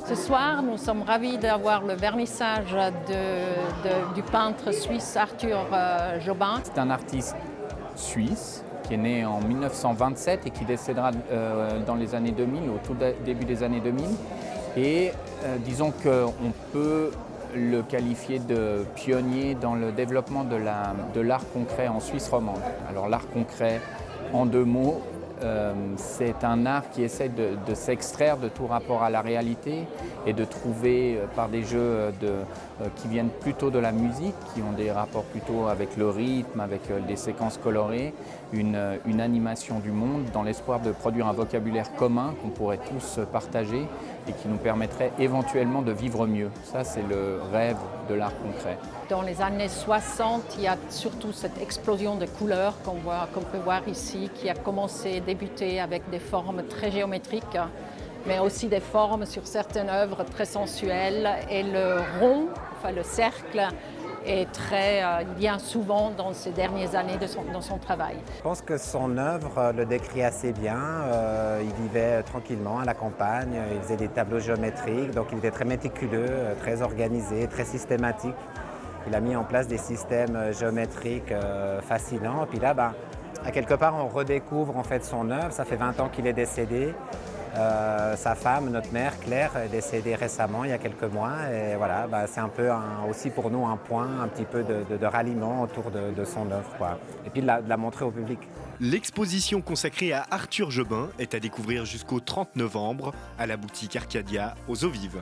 Ce soir, nous sommes ravis d'avoir le vernissage du peintre suisse Arthur Jobin. C'est un artiste suisse qui est né en 1927 et qui décédera dans les années 2000, au tout début des années 2000. Et disons qu'on peut le qualifier de pionnier dans le développement de l'art concret en Suisse romande. Alors l'art concret, en deux mots, c'est un art qui essaie de s'extraire de tout rapport à la réalité et de trouver par des jeux qui viennent plutôt de la musique, qui ont des rapports plutôt avec le rythme, avec des séquences colorées, une animation du monde dans l'espoir de produire un vocabulaire commun qu'on pourrait tous partager et qui nous permettrait éventuellement de vivre mieux. Ça, c'est le rêve de l'art concret. Dans les années 60, il y a surtout cette explosion de couleurs qu'on peut voir ici, qui a débuté avec des formes très géométriques, mais aussi des formes sur certaines œuvres très sensuelles. Et le rond, enfin le cercle, est il vient souvent dans ces dernières années dans son travail. Je pense que son œuvre le décrit assez bien. Il vivait tranquillement à la campagne, il faisait des tableaux géométriques, donc il était très méticuleux, très organisé, très systématique. Il a mis en place des systèmes géométriques fascinants. Et puis là, à quelque part, on redécouvre en fait son œuvre. Ça fait 20 ans qu'il est décédé. Sa femme, notre mère, Claire, est décédée récemment, il y a quelques mois. Et voilà, c'est un peu aussi pour nous un point, un petit peu de ralliement autour de son œuvre, quoi. Et puis de la montrer au public. L'exposition consacrée à Arthur Jobin est à découvrir jusqu'au 30 novembre à la boutique Arcadia aux Eaux Vives.